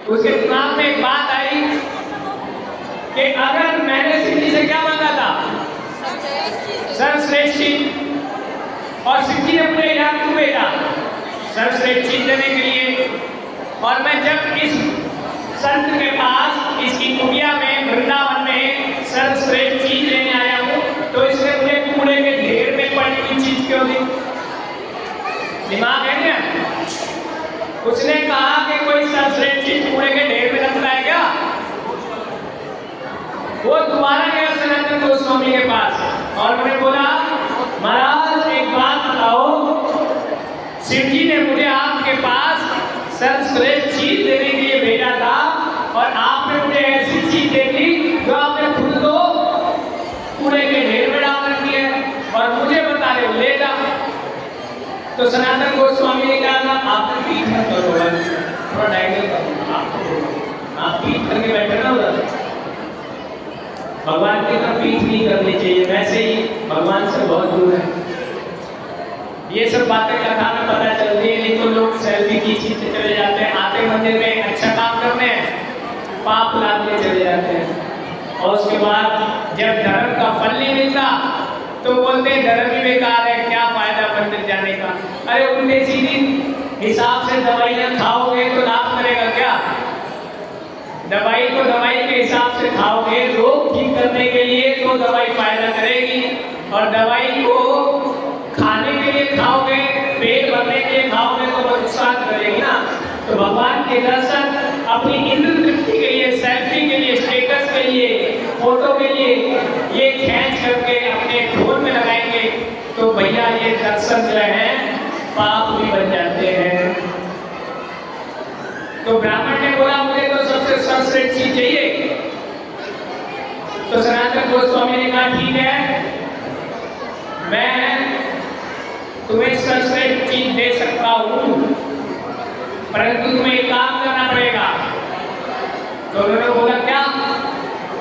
उसके दिमाग में एक बात आई कि अगर मैंने सिद्धि से क्या मांगा था, सर्वश्रेष्ठ चीज, और सिद्धि ने मुझे यहाँ क्यों भेजा सर्वश्रेष्ठ चीज देने के लिए। और मैं जब इस संत के पास इसकी कुटिया में वृंदावन में सर्वश्रेष्ठ चीज लेने आया हूँ, तो इसने मुझे कूड़े के ढेर में पड़ी हुई चीज क्यों दी? दिमाग है क्या? उसने कहा कि कोई सर्वश्रेष्ठ चीज कूड़े के ढेर में रखता है क्या? वो दोबारा गया सनातन गोस्वामी के पास और उन्होंने बोला, महाराज एक बात बताओ, शिव जी ने मुझे आपके पास सर्वश्रेष्ठ चीज देने के लिए भेजा था और आपने मुझे ऐसी चीज दे दी जो आपने खुद को कूड़े के ढेर में डाल रखी है और मुझे बता रहे हो ले जा। तो सनातन गोस्वामी ने कहा, आपने पीठ मत करो, थोड़ा डायगल करो, आप पीठ करके बैठे ना उधर, भगवान की तरफ पीठ नहीं करनी चाहिए, वैसे ही भगवान से बहुत दूर है। ये सब बातें कथा में पता चलती है, नहीं तो लोग सेल्फी खींचते चले जाते हैं, आते मंदिर में अच्छा काम करने पाप लादने चले जाते हैं, और उसके बाद जब धर्म का फल नहीं मिलता तो बोलते हैं धर्म ही बेकार है, क्या फायदा मंदिर जाने का। अरे उल्टे सीधी हिसाब से दवाइयाँ खाओगे तो लाभ करेगा क्या? दवाई को दवाई के हिसाब से खाओगे, रोग ठीक करने के लिए तो दवाई फायदा करेगी, और दवाई को खाने के लिए खाओगे, पेट भरने के लिए खाओगे तो नुकसान करेगी ना। तो भगवान के दर्शन अपनी इंद्र तृप्ति के लिए, सेल्फी के लिए, स्टेटस के लिए, फोटो के लिए ये खींच करके अपने फोन में लगाएंगे तो भैया ये दर्शन जो है पाप भी बन जाते हैं। तो ब्राह्मण ने बोला मुझे तो सबसे सर्वश्रेष्ठ चीज चाहिए। तो सनातन गोस्वामी ने कहा ठीक है, मैं तुम्हें सर्वश्रेष्ठ चीज दे सकता हूँ, परंतु तुम्हें एक काम करना पड़ेगा। तो उन्होंने बोला क्या?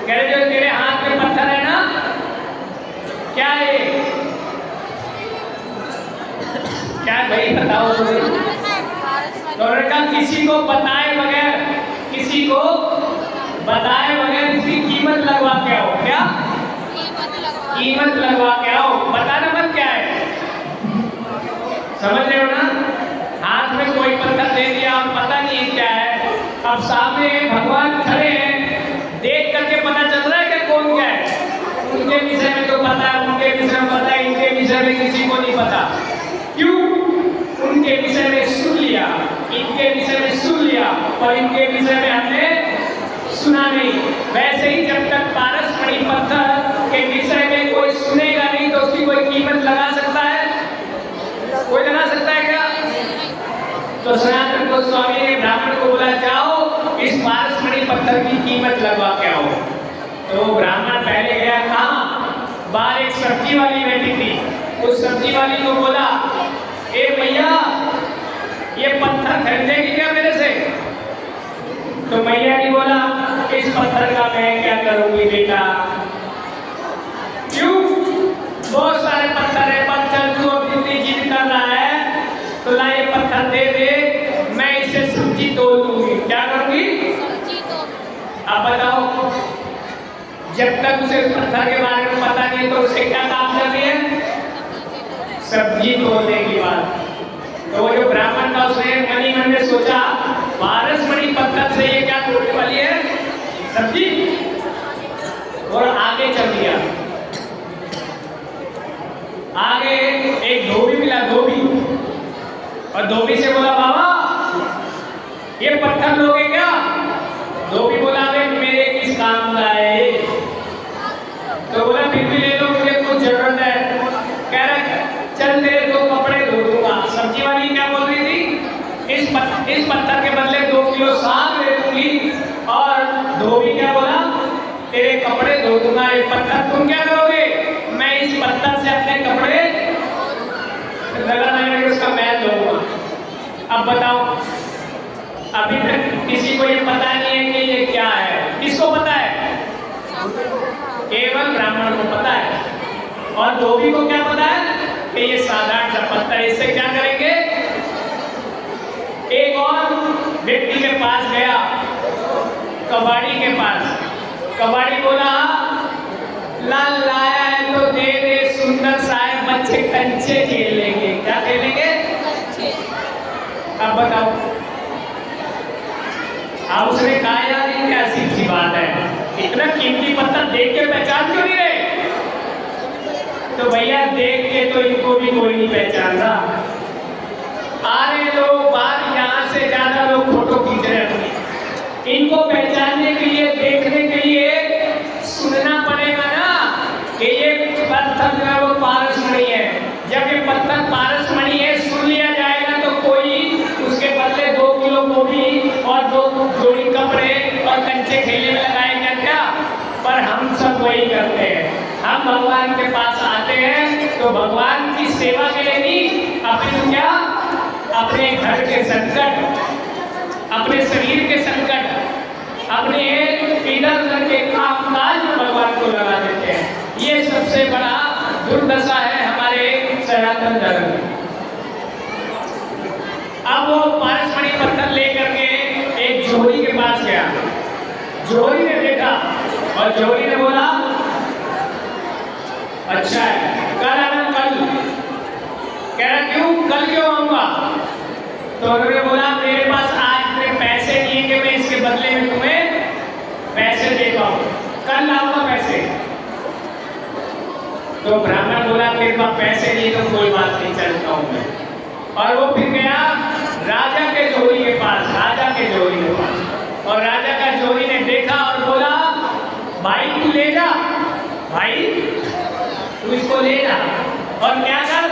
कह रहे जो तेरे हाथ में पत्थर है ना, क्या है? क्या भाई बताओ मुझे। तो उन्होंने कहा किसी को बताए बगैर, किसी को बताए बगैर इसकी कीमत लगवा के आओ। क्या कीमत लगवा के आओ? बताना मत क्या है, समझ रहे हो ना? हाथ में कोई पत्थर दे दिया और पता नहीं क्या है, अब सामने भगवान खड़े हैं, देख करके पता चल रहा है कि कौन क्या है। उनके विषय में तो पता है, उनके विषय में पता है, इनके विषय में किसी को नहीं पता। क्यों? उनके विषय में सुन लिया, इनके विषय में सुन लिया, और इनके विषय में हमने सुना नहीं। वैसे ही जब तक पारस मणि पत्थर के विषय में कोई सुनेगा नहीं तो उसकी कोई कीमत लगा सकता है? कोई लगा सकता है क्या? तो सनातन गोस्वामी ने ब्राह्मण को बोला जाओ इस पारस मणि पत्थर की कीमत लगवा के आओ। तो ब्राह्मण पहले गया, कहाँ? बाहर एक सब्जी वाली बैठी थी, उस सब्जी वाली को बोला, ए भैया ये पत्थर खरीदेगी क्या मेरे से? तो मैया ने बोला इस पत्थर का मैं क्या करूंगी बेटा, क्यों? बहुत सारे पत्थर है, पत्थर तू अपनी जिद कर रहा है तो ला ये पत्थर दे दे, मैं इसे सब्जी तोड़ दूंगी। क्या करूंगी? सब्जी तोड़। अब बताओ, जब तक उसे पत्थर के बारे में पता नहीं तो उसे क्या काम कर रही है? सब्जी तोड़ने की बात। तो वो जो ब्राह्मण था उसने मन में सोचा पारस मणि पत्थर से ये क्या तोड़ने वाली है? सब्जी। और आगे चल दिया। आगे एक धोबी मिला, धोबी, और धोबी से बोला बाबा ये पत्थर लोगे क्या? धोबी बोला मेरे किस काम का है? तो बोला फिर भी ले लो, मुझे कुछ जरूरत है। कह रहा चल तेरे 2 कपड़े धो दूंगा। सब्जी वाली क्या बोल रही थी? इस पत्थर के बदले 2 किलो साग ले दूंगी। और धोबी क्या बोला? तेरे कपड़े धो दूंगा। ये पत्थर तुम क्या करोगे? मैं इस पत्थर से अपने कपड़े रगड़ उसका मैल धोऊंगा। अब बताओ, अभी तक किसी को ये पता नहीं है कि ये क्या है। किसको पता है? केवल ब्राह्मण को पता है। और धोबी को क्या पता है कि ये साधारण सा पत्थर, इससे क्या करेंगे? एक और व्यक्ति के पास गया कंचे खेल लेंगे। क्या खेलेंगे? अब बताओ। अब उसने कहा यार ये क्या अजीब सी बात है, इतना कीमती पत्थर देख के पहचान क्यों नहीं रहे? तो भैया देख के तो इनको भी कोई नहीं पहचान रहा। आ रहे लोग बाहर, यहाँ से ज्यादा लोग फोटो खींच रहे हैं। इनको पहचानने के लिए, देखने के लिए सुनना पड़ेगा ना कि ये पत्थर जो है वो पारसमणि है। जब ये पत्थर पारसमणि है सुन लिया जाएगा तो कोई उसके बदले 2 किलो गोभी और 2 जोड़ी कपड़े और कंचे खेलने में लगाएगा क्या? पर हम सब वही करते हैं। हम भगवान के पास आते हैं तो भगवान की सेवा के लिए नहीं, अपने क्या, अपने घर के संकट, अपने शरीर के संकट, अपने इधर उधर के काम काज में भगवान को लगा देते हैं। ये सबसे बड़ा दुर्दशा है हमारे सनातन धर्म में। अब वो पारसमणि पत्थर लेकर के एक जोहरी के पास गया। जोहरी ने देखा और जोहरी ने बोला अच्छा है, कल आना। कल कह रहा क्यों? कल क्यों आऊंगा? तो उन्होंने बोला मेरे पास आज इतने पैसे नहीं है कि मैं इसके बदले में तुम्हें पैसे दे पाऊं, कल लाऊंगा पैसे। तो ब्राह्मण बोला मेरे पास पैसे नहीं तो कोई बात नहीं, चलता हूं मैं। और वो फिर गया राजा के जोहरी के पास, राजा के जोहरी के पास। और राजा का जोहरी ने देखा और बोला भाई तू ले जा, भाई तू इसको ले जा और क्या कर,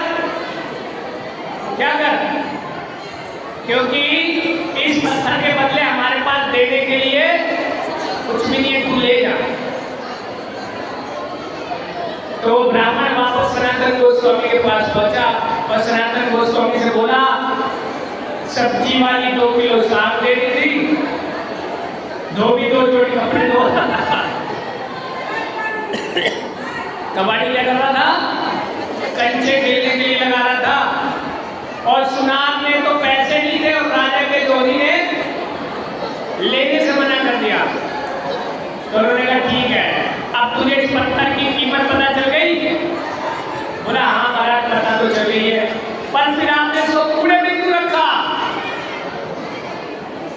क्या कर, क्योंकि इस पत्थर के बदले हमारे पास देने के लिए कुछ भी नहीं है, तू ले जा। तो ब्राह्मण वापस सनातन गोस्वामी के पास पहुंचा और सनातन गोस्वामी से बोला सब्जी वाली 2 किलो साग दे दी थी, धोबी 2 जोड़ी कपड़े दो। कबड्डी क्या कर रहा था? कंचे खेलने के लिए लगा रहा था। और सुनार में तो पैसे नहीं थे और राजा के जोहरी ने लेने से मना कर दिया। तो उन्होंने कहा ठीक है, अब तुझे इस पत्थर की कीमत पता चल गई? बोला हाँ महाराज पता तो चल गई है, पर फिर आपने इसको कूड़े में क्यों रखा?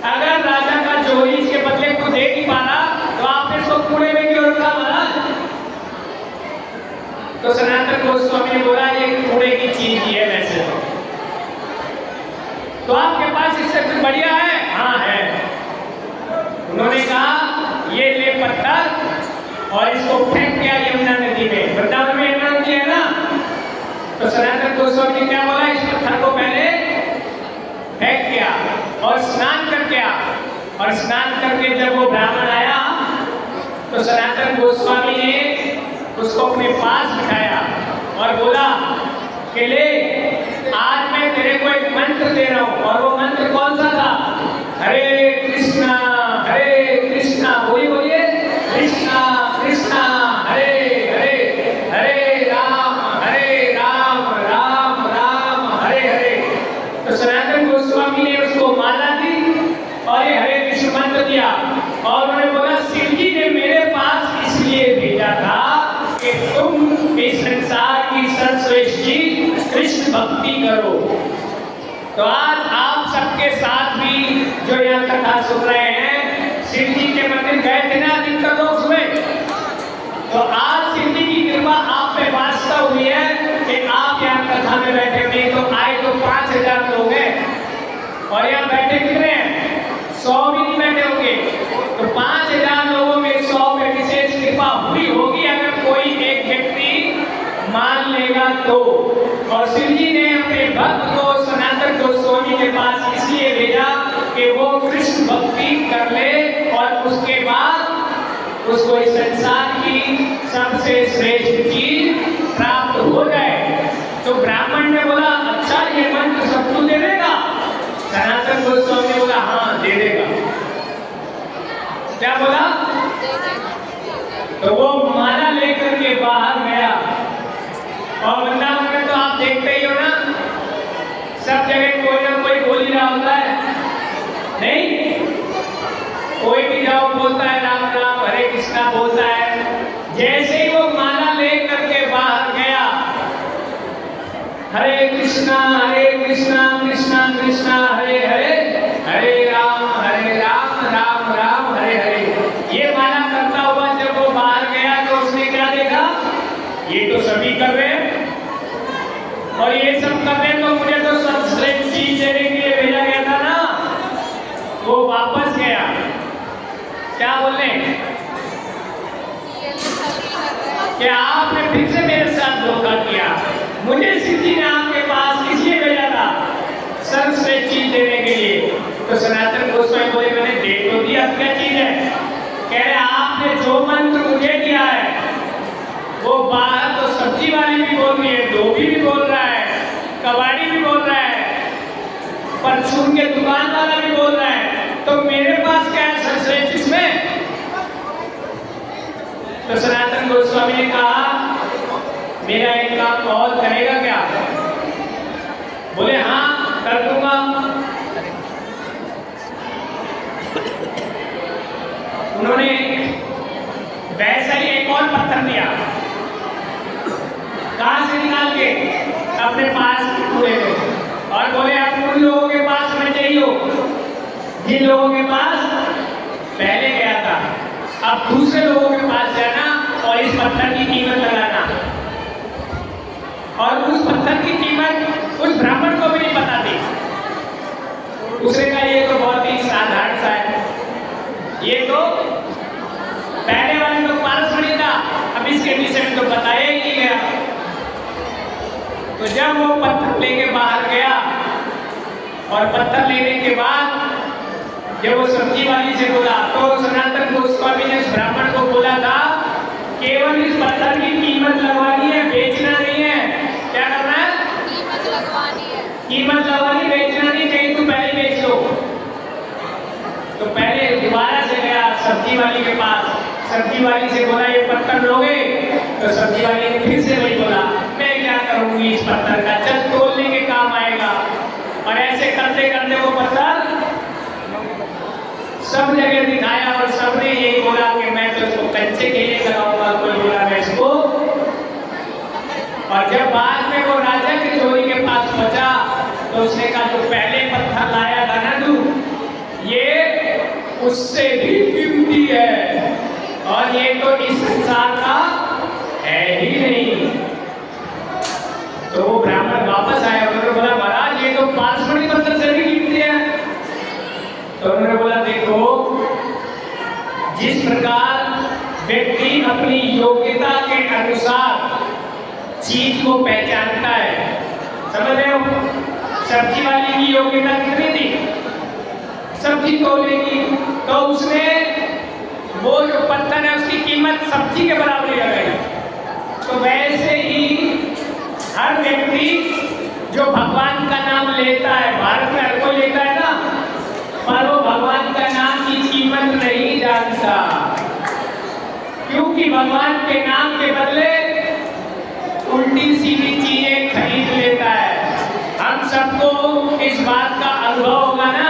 अगर राजा का जोहरी इसके बदले को दे नहीं पा रहा तो आपने इसको कूड़े में क्यों रखा महाराज? तो सनातन गोस्वामी ने बोला ये कूड़े की चीज ही है वैसे तो आपके पास इससे कुछ बढ़िया है? हाँ है। उन्होंने कहा ये ले पत्थर और इसको फेंक दिया यमुना नदी में। वृंदावन में यमुना नदी है ना, तो सनातन गोस्वामी ने क्या बोला, इस पत्थर को पहले फेंक दिया और स्नान करके आ। और स्नान करके जब वो ब्राह्मण आया तो सनातन गोस्वामी ने उसको अपने पास बिठाया और बोला कि ले आज मैं तेरे को एक मंत्र दे रहा हूं। और वो मंत्र कौन सा था? हरे कृष्णा बोलिए कृष्णा कृष्णा हरे हरे, हरे राम राम राम हरे हरे। तो सनातन गोस्वामी ने उसको माला दी और ये हरे कृष्ण मंत्र दिया। और उन्होंने बोला शिव जी ने मेरे पास इसलिए भेजा था कि तुम इस संसार की सर्वश्रेष्ठ चीज कृष्ण भक्ति करो। तो आज आप सबके साथ भी जो यहाँ कथा सुन रहे हैं, शिव जी के मंदिर गए थे ना अधिकतर लोग सुबह, तो आज शिव जी की कृपा आप पे वास्तव हुई है कि आप यहाँ कथा में बैठे। नहीं तो आए तो 5000 लोग हैं और यहाँ बैठे कितने हैं? 100 भी नहीं बैठे होंगे। तो 5000 लोगों में 100 में विशेष कृपा हुई होगी अगर कोई एक व्यक्ति मान लेगा तो। और शिव जी ने अपने भक्त को सनातन गोस्वामी के पास इसलिए भेजा कि वो कृष्ण भक्ति कर ले और उसके बाद उसको इस संसार की सबसे श्रेष्ठ चीज प्राप्त हो जाए। तो ब्राह्मण ने बोला अच्छा ये मंत्र सबको दे देगा? सनातन गोस्वामी ने बोला हाँ दे देगा। क्या बोला? तो वो माला लेकर के बाहर गया। और वृंदावन में तो आप देखते ही हो ना, सब जगह कोई ना कोई बोल ही रहा होता है, नहीं? कोई भी जाओ बोलता है राम राम हरे कृष्णा बोलता है। जैसे ही वो माला लेकर के बाहर गया, कि आपने फिर से मेरे साथ धोखा किया। मुझे शिव जी ने आपके पास इसलिए भेजा था सर्वश्रेष्ठ चीज देने के लिए। तो सनातन गोस्वामी बोले मैंने दे तो दिया, क्या चीज है? कह रहे आपने जो मंत्र मुझे दिया है वो बाहर तो सब्जी वाली भी बोल रही है, धोबी भी बोल रहा है, कबाड़ी भी बोल रहा है, परचून के दुकान वाला भी बोल रहा है, तो मेरे पास क्या है सर्वश्रेष्ठ इसमें? तो सनातन गोस्वामी ने कहा मेरा एक काम और करेगा क्या? बोले हाँ कर दूंगा। उन्होंने वैसा ही एक और पत्थर दिया, कहां से निकाल के अपने पास कूड़े में, और बोले आप उन लोगों के पास में चाहिए जिन लोगों के पास पहले गया था, अब दूसरे लोगों के पास जाना और इस पत्थर की कीमत लगाना। और उस पत्थर की कीमत उस ब्राह्मण को भी नहीं पता थी। दूसरे का ये तो बहुत ही साधारण सा है, ये तो पहले वाले तो पारस बनी था, अब इसके विषय में तो बताया ही नहीं गया। तो जब वो पत्थर लेके बाहर गया और पत्थर लेने के बाद जब वो सब्जी वाली से बोला तो सनातन गोस्वामी ने उस ब्राह्मण को बोला था केवल इस पत्थर की कीमत लगवानी है, बेचना नहीं है। क्या करना है? कीमत लगवानी है। कीमत लगवानी, बेचना नहीं, कहीं तू पहले बेच लो। तो पहले दोबारा से गया सब्जी वाली के पास, सब्जी वाली से बोला ये पत्थर लोगे? तो सब्जी वाली ने फिर से वही बोला मैं क्या करूंगी इस पत्थर का, चल तोलने के काम आएगा। और ऐसे करते करते वो पत्थर सब जगह दिखाया और सबने यही बोला कि मैं तो इसको कच्चे के लिए लगाऊंगा, कोई बोला मैं इसको। और जब बाद में वो राजा के चोरी के पास पहुंचा तो उसने कहा जो पहले पत्थर लाया था ना तू, ये उससे भी कीमती है और ये तो इस संसार का है ही नहीं। तो वो ब्राह्मण वापस आया, उन्होंने बोला महाराज ये तो पारसमणि पत्थर से भी कीमती है। तो उन्होंने बोला देखो जिस प्रकार व्यक्ति अपनी योग्यता के अनुसार चीज को पहचानता है, समझ रहे हो? सब्जी वाली की योग्यता कितनी थी? सब्जी तोलेगी, तो उसने वो जो पत्थर है उसकी कीमत सब्जी के बराबर ही लगाई। तो वैसे ही हर व्यक्ति जो भगवान का नाम लेता है, भारत में हर कोई लेता है ना, पर वो भगवान का नाम की कीमत नहीं जानता, क्योंकि भगवान के नाम के बदले उल्टी सीधी चीजें खरीद लेता है। हम सबको इस बात का अनुभव होगा ना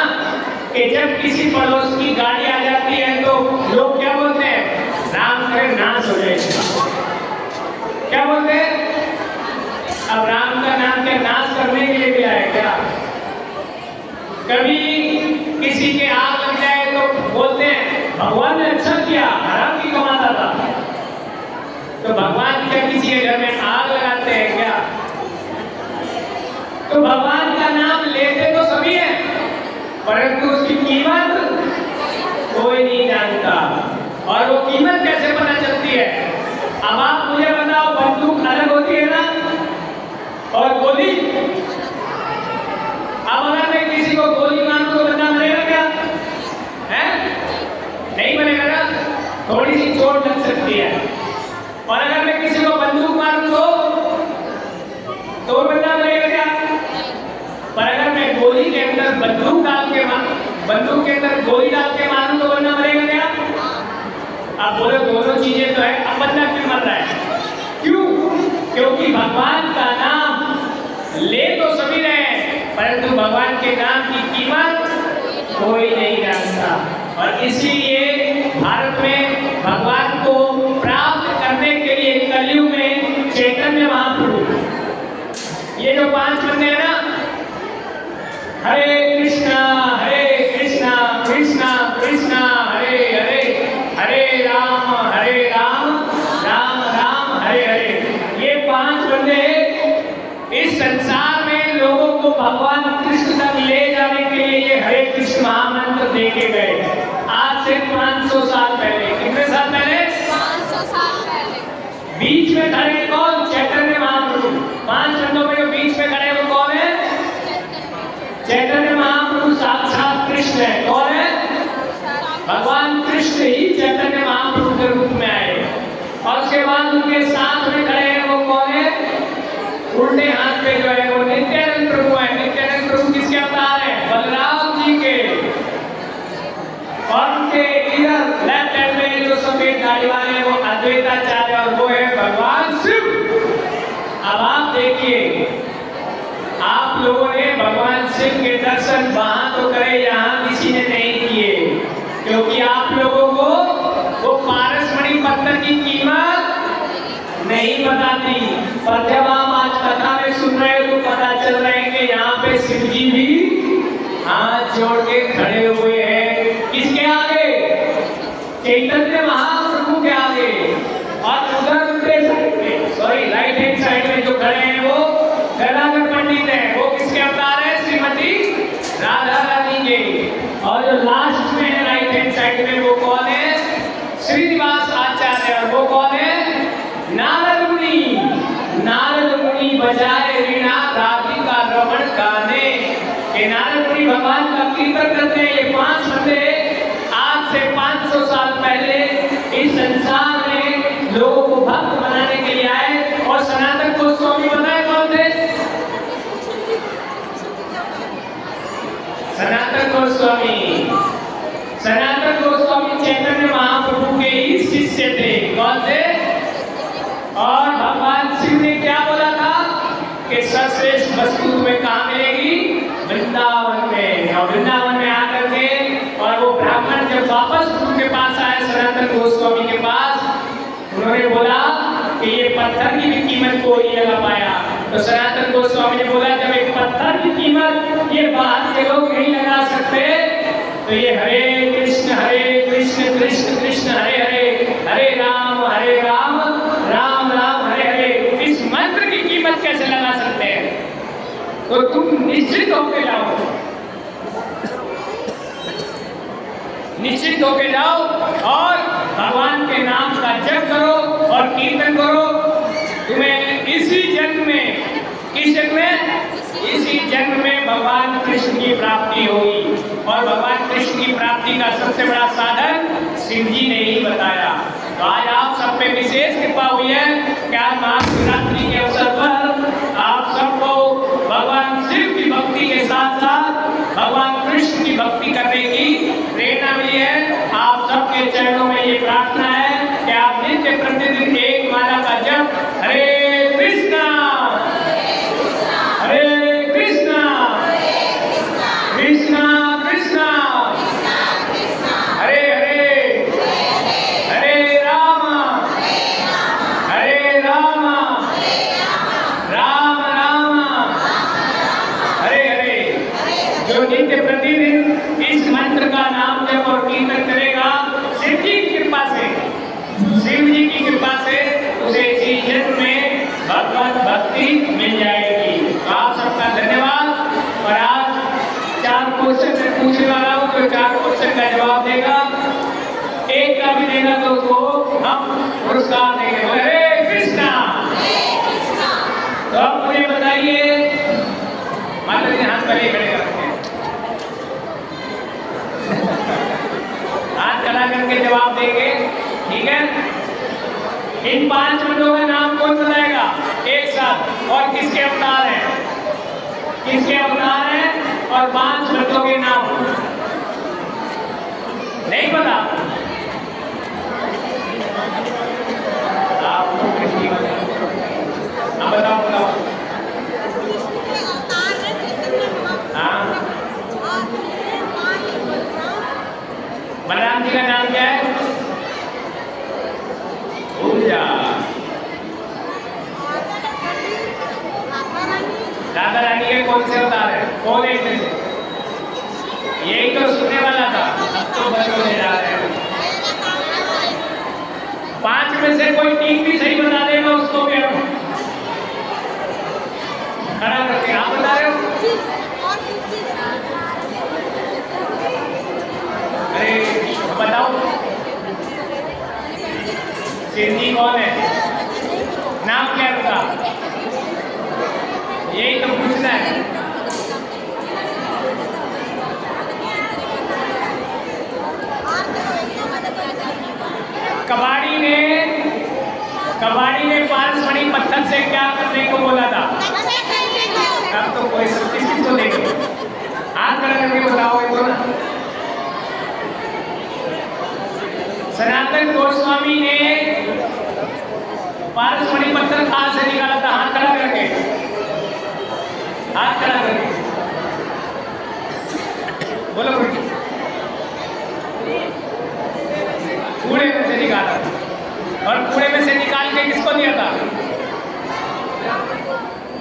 कि जब किसी पड़ोस की गाड़ी आ जाती है तो लोग क्या बोलते हैं? राम करे नाश हो जाए। क्या बोलते हैं? अब राम का नाम क्या नाश करने के लिए भी आया क्या? कभी किसी के आग लग जाए तो बोलते हैं भगवान ने अच्छा किया, हराम की कमाता था। तो भगवान क्या किसी के घर में आग लगाते हैं क्या? तो भगवान का नाम लेते तो सभी हैं, परंतु उसकी कीमत कोई नहीं जानता। और वो कीमत कैसे पता चलती है? अब आप मुझे बताओ, बंदूक अलग होती है ना और गोली? अब अगर मैं किसी को गोली मारूं तो बंदा मरेगा क्या? है? नहीं मरेगा ना, थोड़ी सी चोट लग सकती है। और अगर मैं किसी को बंदूक मारूं तो बंदा मरेगा क्या? पर अगर मैं गोली के अंदर बंदूक के अंदर गोली डाल के मारूं तो बंदा मरेगा क्या? आप बोलो दोनों चीजें तो है, अब बंदा क्यों मर रहा है? क्यों? क्योंकि भगवान का नाम ले तो सभी रहे हैं, परंतु भगवान के नाम की कीमत कोई नहीं जानता। और इसीलिए भारत में भगवान को प्राप्त करने के लिए कलयुग में चैतन्य महाप्रभु ये जो 5 बंदे हैं ना, हरे कृष्णा कृष्णा कृष्णा हरे हरे, हरे राम राम राम हरे हरे, ये 5 बंदे इस संसार में लोगों को भगवान कृष्ण तक ले जाने के लिए ये हरे कृष्ण महामंत्र देके गए। आज से 500 साल पहले खड़े कौन? चैतन्य महाप्रभु। 5 बंदों में जो बीच में खड़े वो कौन है? चैतन्य महाप्रभु साक्षात कृष्ण है। कौन है? भगवान कृष्ण ही चैतन्य महाप्रभु के रूप में आए। और उसके बाद उनके साथ में खड़े हैं वो कौन है? उल्टे हाथ पे जो है वो नित्यानंद प्रभु है। नित्यानंद प्रभु किसके अवतार है? बलराम जी के। और उनके इधर लेफ्ट हैंड में जो सफेद दाढ़ी वाले हैं वो अद्वैताचार्य और वो है भगवान शिव। अब आप देखिए, आप लोगों ने भगवान शिव के दर्शन वहां तो करे, यहाँ किसी ने नहीं किए, क्योंकि आप लोगों को वो पारसमणि पत्थर की कीमत नहीं बताती। पर जब आप आज कथा में सुन रहे हो तो पता चल रहा है कि यहाँ पे शिव जी भी हाथ जोड़ के खड़े हुए हैं। किसके आगे? चैतन्य महाप्रभु के आगे। और उधर उल्टे साइड में, सॉरी राइट हैंड साइड में जो खड़े हैं वो गदाधर पंडित हैं। वो किसके अवतार है? श्रीमती राधा रानी के। और जो लास्ट में है राइट हैंड साइड में वो कौन है? श्रीनिवास आचार्य। और वो कौन है? नारद मुनि। नारद मुनि बजाए वीणा राधिका रमण गाने। ये नारद मुनि भगवान का कीर्तन करते हैं। ये 5 बंदे आज से 500 साल पहले इस संसार में लोगों को भक्त बनाने के लिए आए। और सनातन गोस्वामी बताए कौन थे? सनातन गोस्वामी। सनातन गोस्वामी चैतन्य महाप्रभु के ही शिष्य थे। कौन थे? और भगवान शिव ने क्या बोला था कि सर्वश्रेष्ठ वस्तु तुम्हें कहाँ मिलेगी? वृंदावन में। और वृंदावन में आकर के और वो ब्राह्मण जब वापस उनके पास आए, सनातन गोस्वामी के पास, उन्होंने बोला कि ये पत्थर की भी कीमत कोई नहीं लगा पाया। तो सनातन गोस्वामी ने बोला जब एक पत्थर की कीमत ये बाहर के लोग नहीं लगा सकते तो ये हरे कृष्ण कृष्ण कृष्ण हरे हरे, हरे राम राम राम हरे हरे, इस मंत्र की कीमत कैसे लगा सकते हैं? तो तुम निश्चित होके जाओ, निश्चित होके जाओ और भगवान के नाम का जप करो और कीर्तन करो। तुम्हें इसी जन्म में, किस जन्म में? इसी जन्म में भगवान कृष्ण की प्राप्ति होगी। और भगवान कृष्ण की प्राप्ति का सबसे बड़ा साधन शिव जी ने ही बताया। तो आज आप सब पे विशेष कृपा हुई है कि आज महाशिवरात्रि के अवसर पर आप सबको भगवान शिव की भक्ति के साथ साथ भगवान कृष्ण की भक्ति करने की प्रेरणा मिली है। आप सबके चरणों में ये प्रार्थना है कि आप नित्य प्रतिदिन एक माला का जप हरे कृष्णा कृष्णा कृष्णा हरे हरे, हरे राम राम राम हरे हरे। जो नित्य प्रतिदिन इस मंत्र का नाम जप और कीर्तन करेगा, शिव जी की कृपा से, शिव जी की कृपा से उसे इसी जन्म में भगवत भक्ति मिल जाएगी। आप सबका धन्यवाद। और आज 4 क्वेश्चन मैं पूछने वाला हूँ, तो 4 क्वेश्चन का जवाब देगा, एक का भी देगा तो उसको हम पुरस्कार देंगे। हरे कृष्णा। तो अब मुझे बताइए, माता जी हाथ पहले खड़े करते हैं, हाथ खड़ा करके जवाब देंगे, ठीक है? इन 5 बंदों का नाम कौन बताएगा एक साथ? और किसके अवतार हैं? किसके अवतार हैं? और 5 बंदों के नाम नहीं पता? आप बताओ बताओ। हाँ, बलराम जी का नाम क्या है? ऊर्जा। राधा रानी के कौन से अवतार है? कौन है इसमें? यही तो सुनने वाला था, अब तो बच होने जा रहे हैं। 5 में से कोई 3 भी सही बता देगा उसको भी हम खड़ा करके। आप बता रहे हो? अरे बताओ, शिव जी कौन है? क्या होगा? यही तो पूछना है। कबाड़ी ने पारसमणि पत्थर से क्या करने को बोला था? अब तो कोई किसको देखे? हाथ खड़ा करके बताओ ये बोला। सनातन गोस्वामी ने पारसमणि पत्थर कहां से निकाला था? हाथ खड़ा करके, हाथ खड़ा करके बोलो। कूड़े में से निकाला, और कूड़े में से निकाल के किसको दिया था?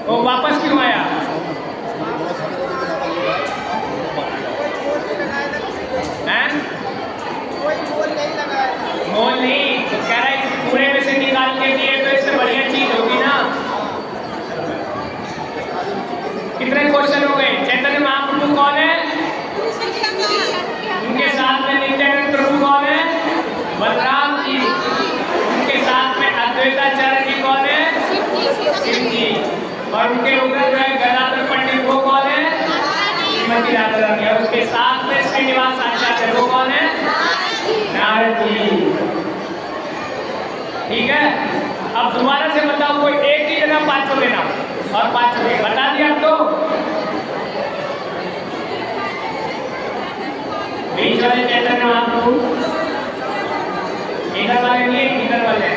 वो वापस क्यों आया? मोल नहीं, तो कह रहा है कूड़े में से निकाल के दिए तो इससे बढ़िया चीज होगी ना। कितने क्वेश्चन हो गए? चैतन्य महाप्रभु कौन है? उनके साथ में नित्यानंद प्रभु कौन है? बलराम जी। उनके साथ में अद्वैताचार्य जी कौन है? शिव जी। और उनके ऊपर जो है गदाधर पंडित वो कौन है? श्रीमती राधा रानी। और उसके साथ में श्रीनिवास आचार्य वो कौन है? नारद जी। ठीक है, अब दोबारा से बताओ, कोई एक ही जगह पांचों लेना और पांचों बता दिया तो बीच वाले चैतन्य महाप्रभु, इधर वाले नहीं, इधर वाले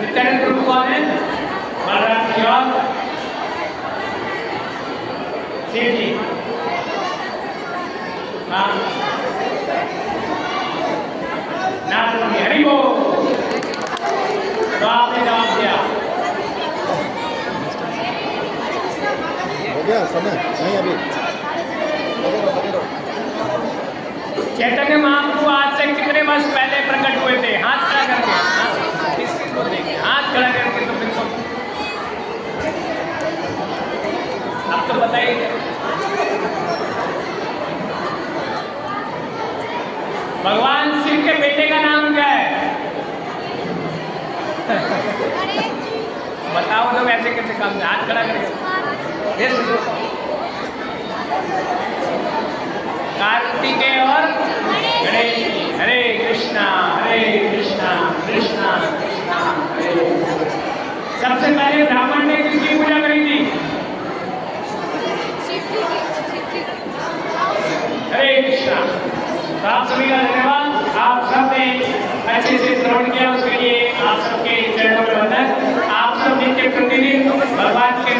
नित्यानंद प्रभु कौन है? बलराम जी और शिव जी। हाँ, नारद जी। हरि बोल। तो आपने जवाब दिया। हो गया समय? नहीं अभी। चैतन्य महाप्रभु आज से कितने वर्ष पहले प्रकट हुए थे? हाथ खड़ा करके, किसको देंगे? हाथ खड़ा करके तो बिल्कुल। अब तो बताइए, भगवान शिव के बेटे का नाम क्या है? बताओ लोग, ऐसे कैसे काम? हाथ खड़ा करके। कार्तिकेय और गणेश जी। हरे कृष्णा कृष्णा कृष्णा हरे। सबसे पहले ब्राह्मण ने किसकी पूजा करी थी? हरे कृष्णा। तो आप सभी का धन्यवाद। आप सबने अच्छे से श्रवण किया, उसके लिए आप सबके चरणों में वंदन। आप सब नित्य प्रतिदिन भगवान के